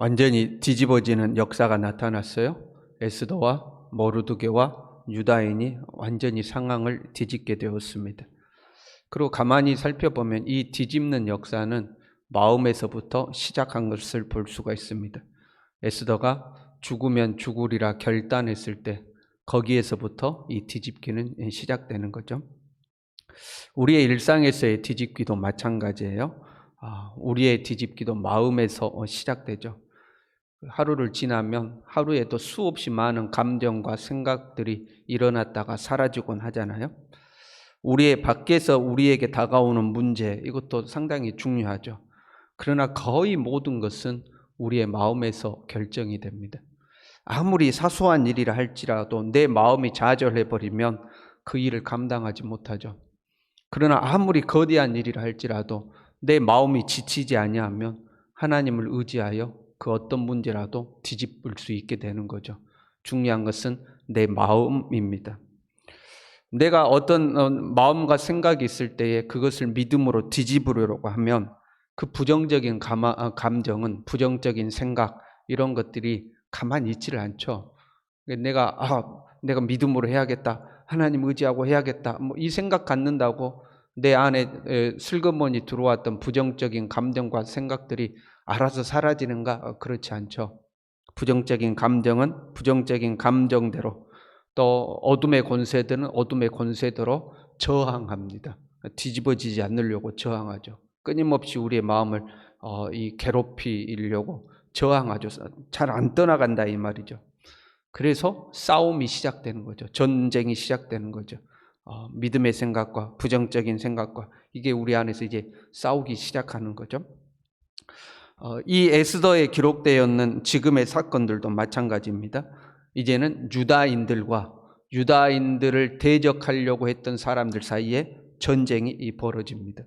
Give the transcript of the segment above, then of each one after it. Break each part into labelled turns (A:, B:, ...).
A: 완전히 뒤집어지는 역사가 나타났어요. 에스더와 모르드게와 유다인이 완전히 상황을 뒤집게 되었습니다. 그리고 가만히 살펴보면 이 뒤집는 역사는 마음에서부터 시작한 것을 볼 수가 있습니다. 에스더가 죽으면 죽으리라 결단했을 때 거기에서부터 이 뒤집기는 시작되는 거죠. 우리의 일상에서의 뒤집기도 마찬가지예요. 우리의 뒤집기도 마음에서 시작되죠. 하루를 지나면 하루에도 수없이 많은 감정과 생각들이 일어났다가 사라지곤 하잖아요. 우리의 밖에서 우리에게 다가오는 문제, 이것도 상당히 중요하죠. 그러나 거의 모든 것은 우리의 마음에서 결정이 됩니다. 아무리 사소한 일이라 할지라도 내 마음이 좌절해버리면 그 일을 감당하지 못하죠. 그러나 아무리 거대한 일이라 할지라도 내 마음이 지치지 아니하면 하나님을 의지하여 그 어떤 문제라도 뒤집을 수 있게 되는 거죠. 중요한 것은 내 마음입니다. 내가 어떤 마음과 생각이 있을 때에 그것을 믿음으로 뒤집으려고 하면 그 부정적인 감정은, 부정적인 생각, 이런 것들이 가만히 있지를 않죠. 내가 믿음으로 해야겠다, 하나님 의지하고 해야겠다, 이 생각 갖는다고 내 안에 슬그머니 들어왔던 부정적인 감정과 생각들이 알아서 사라지는가? 그렇지 않죠. 부정적인 감정은 부정적인 감정대로, 또 어둠의 권세들은 어둠의 권세대로 저항합니다. 뒤집어지지 않으려고 저항하죠. 끊임없이 우리의 마음을 괴롭히려고 저항하죠. 잘 안 떠나간다 이 말이죠. 그래서 싸움이 시작되는 거죠. 전쟁이 시작되는 거죠. 믿음의 생각과 부정적인 생각과 이게 우리 안에서 이제 싸우기 시작하는 거죠. 이 에스더에 기록되어 있는 지금의 사건들도 마찬가지입니다. 이제는 유다인들을 대적하려고 했던 사람들 사이에 전쟁이 벌어집니다.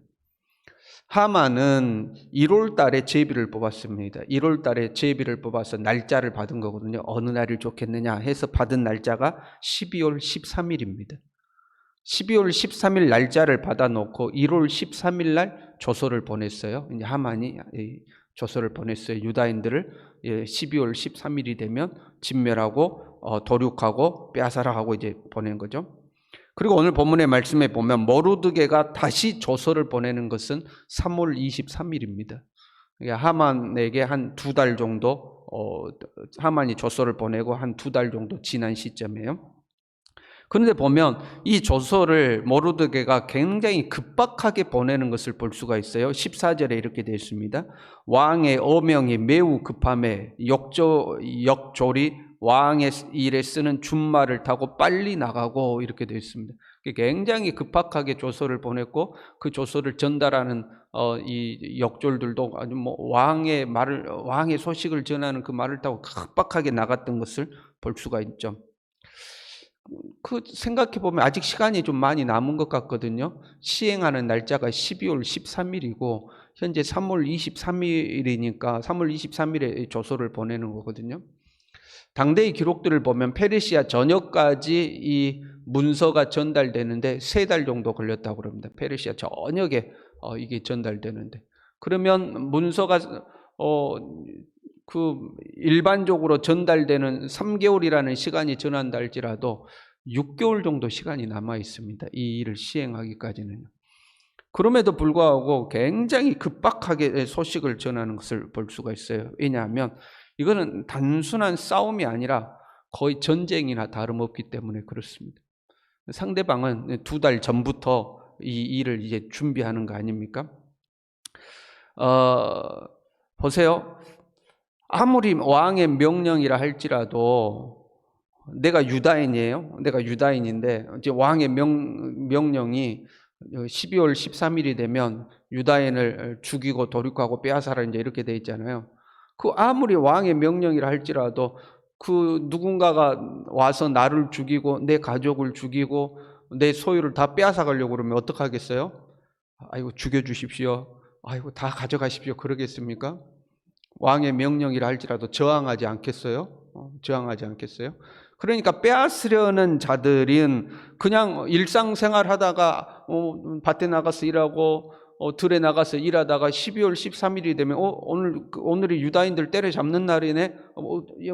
A: 하만은 1월 달에 제비를 뽑았습니다. 1월 달에 제비를 뽑아서 날짜를 받은 거거든요. 어느 날이 좋겠느냐 해서 받은 날짜가 12월 13일입니다. 12월 13일 날짜를 받아놓고 1월 13일 날 조서를 보냈어요. 이제 하만이 조서를 보냈어요. 유다인들을 12월 13일이 되면 진멸하고 도륙하고 빼앗아라하고 이제 보낸 거죠. 그리고 오늘 본문의 말씀에 보면 모르드게가 다시 조서를 보내는 것은 3월 23일입니다. 하만에게 한 2달 정도 하만이 조서를 보내고 한 2달 정도 지난 시점이에요. 그런데 보면 이 조서를 모르드게가 굉장히 급박하게 보내는 것을 볼 수가 있어요. 14절에 이렇게 되어 있습니다. 왕의 어명이 매우 급함에 역졸이 왕의 일에 쓰는 준말을 타고 빨리 나가고 이렇게 되어 있습니다. 굉장히 급박하게 조서를 보냈고 그 조서를 전달하는 이 역졸들도 아주 왕의 소식을 전하는 그 말을 타고 급박하게 나갔던 것을 볼 수가 있죠. 생각해보면 아직 시간이 좀 많이 남은 것 같거든요. 시행하는 날짜가 12월 13일이고 현재 3월 23일이니까 3월 23일에 조서를 보내는 거거든요. 당대의 기록들을 보면 페르시아 전역까지 이 문서가 전달되는데 3달 정도 걸렸다고 그럽니다. 페르시아 전역에 이게 전달되는데, 그러면 문서가 일반적으로 전달되는 3개월이라는 시간이 지난다 할지라도 6개월 정도 시간이 남아 있습니다. 이 일을 시행하기까지는. 그럼에도 불구하고 굉장히 급박하게 소식을 전하는 것을 볼 수가 있어요. 왜냐하면 이거는 단순한 싸움이 아니라 거의 전쟁이나 다름없기 때문에 그렇습니다. 상대방은 2달 전부터 이 일을 이제 준비하는 거 아닙니까? 보세요. 아무리 왕의 명령이라 할지라도 내가 유다인인데 이제 왕의 명령이 12월 13일이 되면 유다인을 죽이고 도륙하고 빼앗아라 이제 이렇게 돼 있잖아요. 아무리 왕의 명령이라 할지라도 누군가가 와서 나를 죽이고 내 가족을 죽이고 내 소유를 다 빼앗아 가려고 그러면 어떡하겠어요? 아이고 죽여주십시오. 아이고 다 가져가십시오. 그러겠습니까? 왕의 명령이라 할지라도 저항하지 않겠어요? 저항하지 않겠어요? 그러니까 빼앗으려는 자들은 그냥 일상생활 하다가 밭에 나가서 일하고 들에 나가서 일하다가 12월 13일이 되면 오늘이 유다인들 때려잡는 날이네.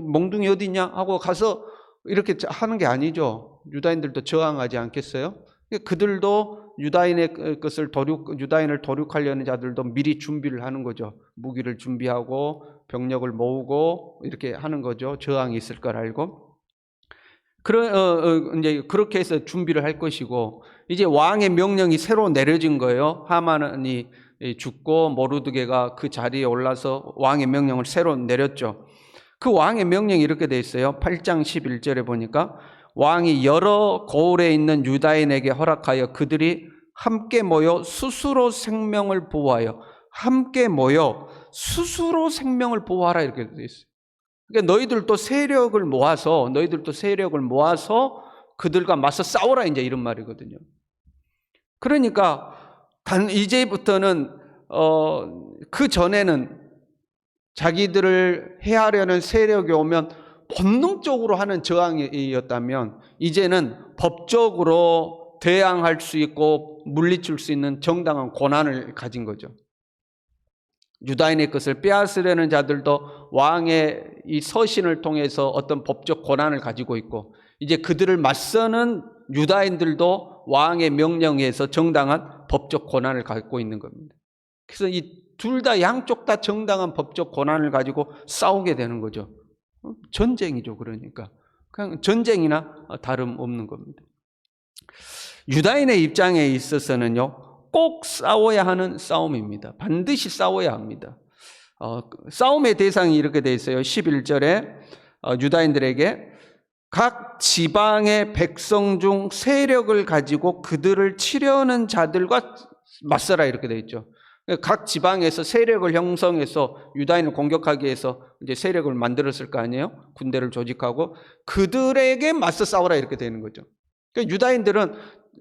A: 몽둥이 어디 있냐 하고 가서 이렇게 하는 게 아니죠. 유다인들도 저항하지 않겠어요? 그들도 유다인을 도륙하려는 자들도 미리 준비를 하는 거죠. 무기를 준비하고 병력을 모으고 이렇게 하는 거죠. 저항이 있을 걸 알고. 이제 그렇게 해서 준비를 할 것이고, 이제 왕의 명령이 새로 내려진 거예요. 하만이 죽고 모르드게가 그 자리에 올라서 왕의 명령을 새로 내렸죠. 그 왕의 명령이 이렇게 돼 있어요. 8장 11절에 보니까 왕이 여러 고을에 있는 유다인에게 허락하여 그들이 함께 모여 스스로 생명을 보호하여, 함께 모여 스스로 생명을 보호하라 이렇게 돼 있어요. 그러니까 너희들도 세력을 모아서 그들과 맞서 싸우라 이제 이런 말이거든요. 그러니까 이제부터는 그 전에는 자기들을 해하려는 세력이 오면 본능적으로 하는 저항이었다면, 이제는 법적으로 대항할 수 있고 물리칠 수 있는 정당한 권한을 가진 거죠. 유다인의 것을 빼앗으려는 자들도 왕의 이 서신을 통해서 어떤 법적 권한을 가지고 있고, 이제 그들을 맞서는 유다인들도 왕의 명령에서 정당한 법적 권한을 갖고 있는 겁니다. 그래서 이 둘 다, 양쪽 다 정당한 법적 권한을 가지고 싸우게 되는 거죠. 전쟁이죠. 그러니까 그냥 전쟁이나 다름없는 겁니다. 유다인의 입장에 있어서는요, 꼭 싸워야 하는 싸움입니다. 반드시 싸워야 합니다. 싸움의 대상이 이렇게 되어 있어요. 11절에 유다인들에게 각 지방의 백성 중 세력을 가지고 그들을 치려는 자들과 맞서라 이렇게 되어 있죠. 각 지방에서 세력을 형성해서 유다인을 공격하기 위해서 이제 세력을 만들었을 거 아니에요? 군대를 조직하고 그들에게 맞서 싸우라 이렇게 되는 거죠. 그러니까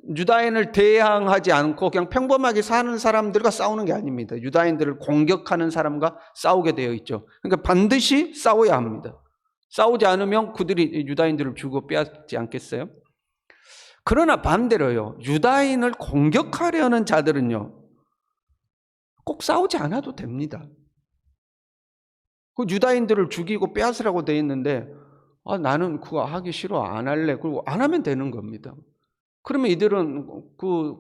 A: 유다인을 대항하지 않고 그냥 평범하게 사는 사람들과 싸우는 게 아닙니다. 유다인들을 공격하는 사람과 싸우게 되어 있죠. 그러니까 반드시 싸워야 합니다. 싸우지 않으면 그들이 유다인들을 죽어 빼앗지 않겠어요? 그러나 반대로요, 유다인을 공격하려는 자들은요, 꼭 싸우지 않아도 됩니다. 그 유다인들을 죽이고 빼앗으라고 되어 있는데, 나는 그거 하기 싫어, 안 할래. 그리고 안 하면 되는 겁니다. 그러면 이들은 그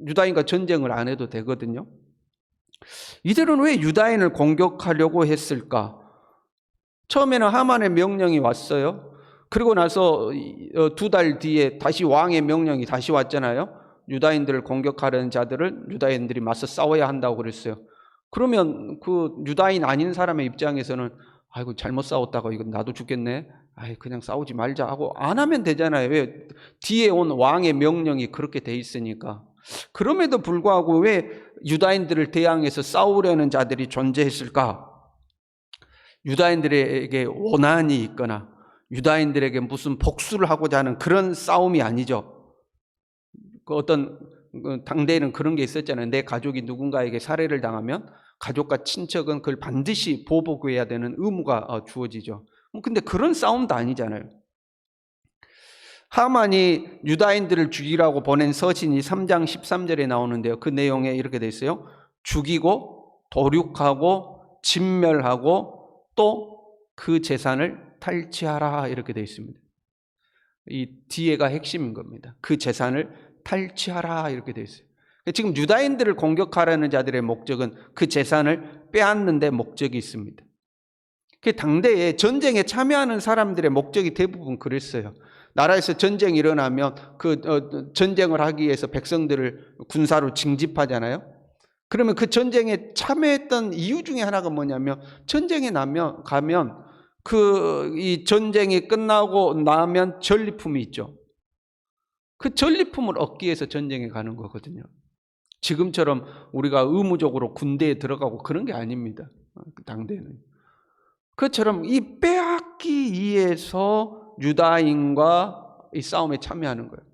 A: 유다인과 전쟁을 안 해도 되거든요. 이들은 왜 유다인을 공격하려고 했을까? 처음에는 하만의 명령이 왔어요. 그리고 나서 2달 뒤에 다시 왕의 명령이 다시 왔잖아요. 유다인들을 공격하려는 자들을 유다인들이 맞서 싸워야 한다고 그랬어요. 그러면 그 유다인 아닌 사람의 입장에서는 아이고 잘못 싸웠다고 이거 나도 죽겠네. 그냥 싸우지 말자 하고 안 하면 되잖아요. 왜? 뒤에 온 왕의 명령이 그렇게 돼 있으니까. 그럼에도 불구하고 왜 유다인들을 대항해서 싸우려는 자들이 존재했을까? 유다인들에게 원한이 있거나 유다인들에게 무슨 복수를 하고자 하는 그런 싸움이 아니죠. 그 어떤 당대에는 그런 게 있었잖아요. 내 가족이 누군가에게 살해를 당하면 가족과 친척은 그걸 반드시 보복해야 되는 의무가 주어지죠. 근데 그런 싸움도 아니잖아요. 하만이 유다인들을 죽이라고 보낸 서신이 3장 13절에 나오는데요. 그 내용에 이렇게 돼 있어요. 죽이고 도륙하고 진멸하고 또 그 재산을 탈취하라 이렇게 돼 있습니다. 이 뒤에가 핵심인 겁니다. 그 재산을 탈취하라 이렇게 돼 있어요. 지금 유다인들을 공격하려는 자들의 목적은 그 재산을 빼앗는 데 목적이 있습니다. 당대에 전쟁에 참여하는 사람들의 목적이 대부분 그랬어요. 나라에서 전쟁이 일어나면 그 전쟁을 하기 위해서 백성들을 군사로 징집하잖아요. 그러면 그 전쟁에 참여했던 이유 중에 하나가 뭐냐면, 전쟁에 가면 이 전쟁이 끝나고 나면 전리품이 있죠. 그 전리품을 얻기 위해서 전쟁에 가는 거거든요. 지금처럼 우리가 의무적으로 군대에 들어가고 그런 게 아닙니다. 당대에는. 그처럼 이 빼앗기 위해서 유다인과 이 싸움에 참여하는 거예요.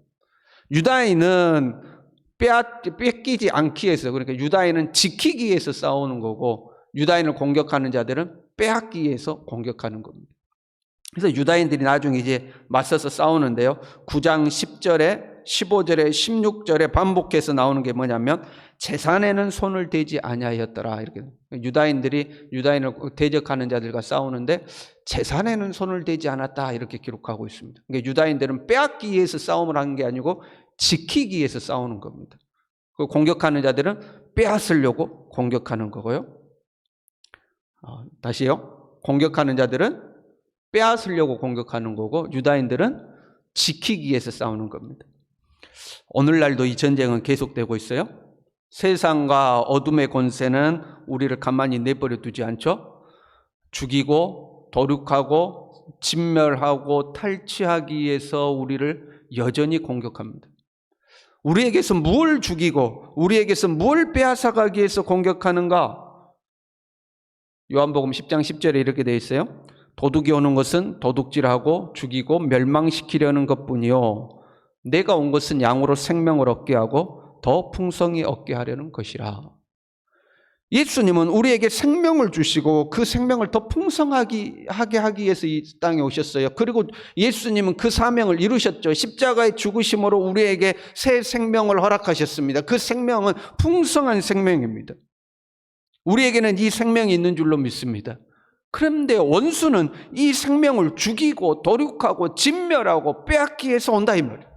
A: 유다인은 뺏기지 않기 위해서, 그러니까 유다인은 지키기 위해서 싸우는 거고, 유다인을 공격하는 자들은 빼앗기 위해서 공격하는 겁니다. 그래서 유다인들이 나중에 이제 맞서서 싸우는데요. 9장 10절에 15절에 16절에 반복해서 나오는 게 뭐냐면 제산에는 손을 대지 아니하였더라. 이렇게 유다인들이 유다인을 대적하는 자들과 싸우는데 제산에는 손을 대지 않았다 이렇게 기록하고 있습니다. 그러니까 유다인들은 빼앗기 위해서 싸움을 하는 게 아니고 지키기 위해서 싸우는 겁니다. 그 공격하는 자들은 빼앗으려고 공격하는 거고요. 다시요. 공격하는 자들은 빼앗으려고 공격하는 거고 유다인들은 지키기 위해서 싸우는 겁니다. 오늘날도 이 전쟁은 계속되고 있어요. 세상과 어둠의 권세는 우리를 가만히 내버려 두지 않죠. 죽이고 도륙하고 진멸하고 탈취하기 위해서 우리를 여전히 공격합니다. 우리에게서 뭘 죽이고 우리에게서 뭘 빼앗아가기 위해서 공격하는가? 요한복음 10장 10절에 이렇게 되어 있어요. 도둑이 오는 것은 도둑질하고 죽이고 멸망시키려는 것뿐이요 내가 온 것은 양으로 생명을 얻게 하고 더 풍성히 얻게 하려는 것이라. 예수님은 우리에게 생명을 주시고 그 생명을 더 풍성하게 하기 위해서 이 땅에 오셨어요. 그리고 예수님은 그 사명을 이루셨죠. 십자가의 죽으심으로 우리에게 새 생명을 허락하셨습니다. 그 생명은 풍성한 생명입니다. 우리에게는 이 생명이 있는 줄로 믿습니다. 그런데 원수는 이 생명을 죽이고 도륙하고 진멸하고 빼앗기 위해서 온다 이 말이에요.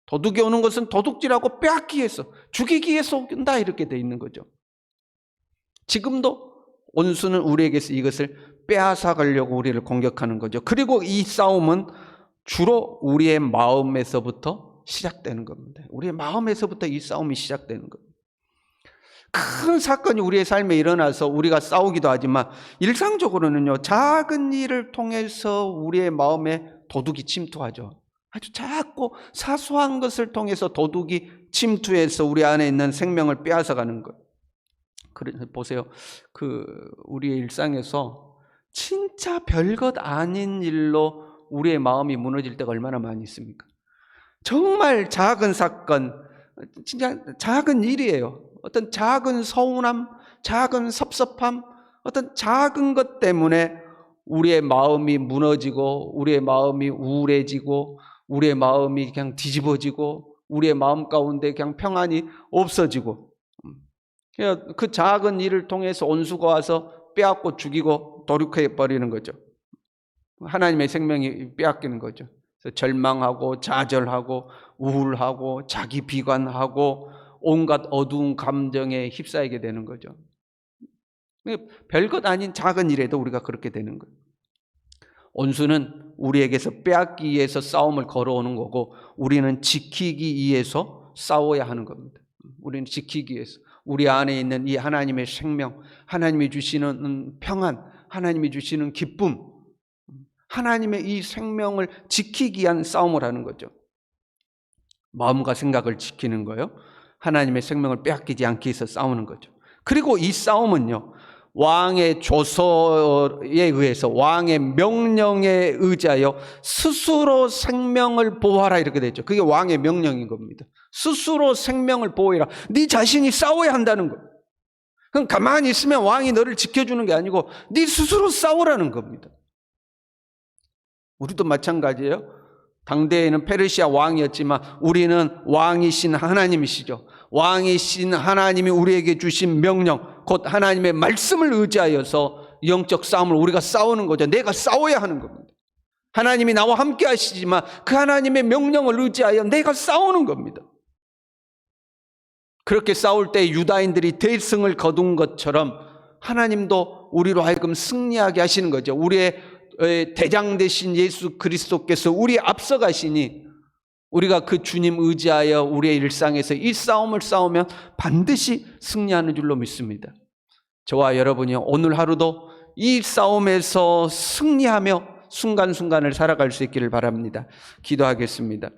A: 도둑이 오는 것은 도둑질하고 빼앗기 위해서 죽이기 위해서 온다 이렇게 돼 있는 거죠. 지금도 원수는 우리에게서 이것을 빼앗아 가려고 우리를 공격하는 거죠. 그리고 이 싸움은 주로 우리의 마음에서부터 시작되는 겁니다. 우리의 마음에서부터 이 싸움이 시작되는 겁니다. 큰 사건이 우리의 삶에 일어나서 우리가 싸우기도 하지만 일상적으로는요, 작은 일을 통해서 우리의 마음에 도둑이 침투하죠. 아주 작고 사소한 것을 통해서 도둑이 침투해서 우리 안에 있는 생명을 빼앗아가는 것. 그래서 보세요. 우리의 일상에서 진짜 별것 아닌 일로 우리의 마음이 무너질 때가 얼마나 많이 있습니까? 정말 작은 사건, 진짜 작은 일이에요. 어떤 작은 서운함, 작은 섭섭함, 어떤 작은 것 때문에 우리의 마음이 무너지고 우리의 마음이 우울해지고 우리의 마음이 그냥 뒤집어지고 우리의 마음 가운데 그냥 평안이 없어지고, 그 작은 일을 통해서 원수가 와서 빼앗고 죽이고 도륙해버리는 거죠. 하나님의 생명이 빼앗기는 거죠. 그래서 절망하고 좌절하고 우울하고 자기 비관하고 온갖 어두운 감정에 휩싸이게 되는 거죠. 별것 아닌 작은 일에도 우리가 그렇게 되는 거예요. 원수는 우리에게서 빼앗기 위해서 싸움을 걸어오는 거고 우리는 지키기 위해서 싸워야 하는 겁니다. 우리는 지키기 위해서 우리 안에 있는 이 하나님의 생명, 하나님이 주시는 평안, 하나님이 주시는 기쁨, 하나님의 이 생명을 지키기 위한 싸움을 하는 거죠. 마음과 생각을 지키는 거예요. 하나님의 생명을 빼앗기지 않기 위해서 싸우는 거죠. 그리고 이 싸움은요, 왕의 조서에 의해서 왕의 명령에 의지하여 스스로 생명을 보호하라 이렇게 되죠. 그게 왕의 명령인 겁니다. 스스로 생명을 보호해라. 네 자신이 싸워야 한다는 거예요. 그럼 가만히 있으면 왕이 너를 지켜주는 게 아니고 네 스스로 싸우라는 겁니다. 우리도 마찬가지예요. 당대에는 페르시아 왕이었지만 우리는 왕이신 하나님이시죠. 왕이신 하나님이 우리에게 주신 명령, 곧 하나님의 말씀을 의지하여서 영적 싸움을 우리가 싸우는 거죠. 내가 싸워야 하는 겁니다. 하나님이 나와 함께 하시지만 그 하나님의 명령을 의지하여 내가 싸우는 겁니다. 그렇게 싸울 때 유다인들이 대승을 거둔 것처럼 하나님도 우리로 하여금 승리하게 하시는 거죠. 우리의 대장 되신 예수 그리스도께서 우리 앞서가시니 우리가 그 주님 의지하여 우리의 일상에서 이 싸움을 싸우면 반드시 승리하는 줄로 믿습니다. 저와 여러분이 오늘 하루도 이 싸움에서 승리하며 순간순간을 살아갈 수 있기를 바랍니다. 기도하겠습니다.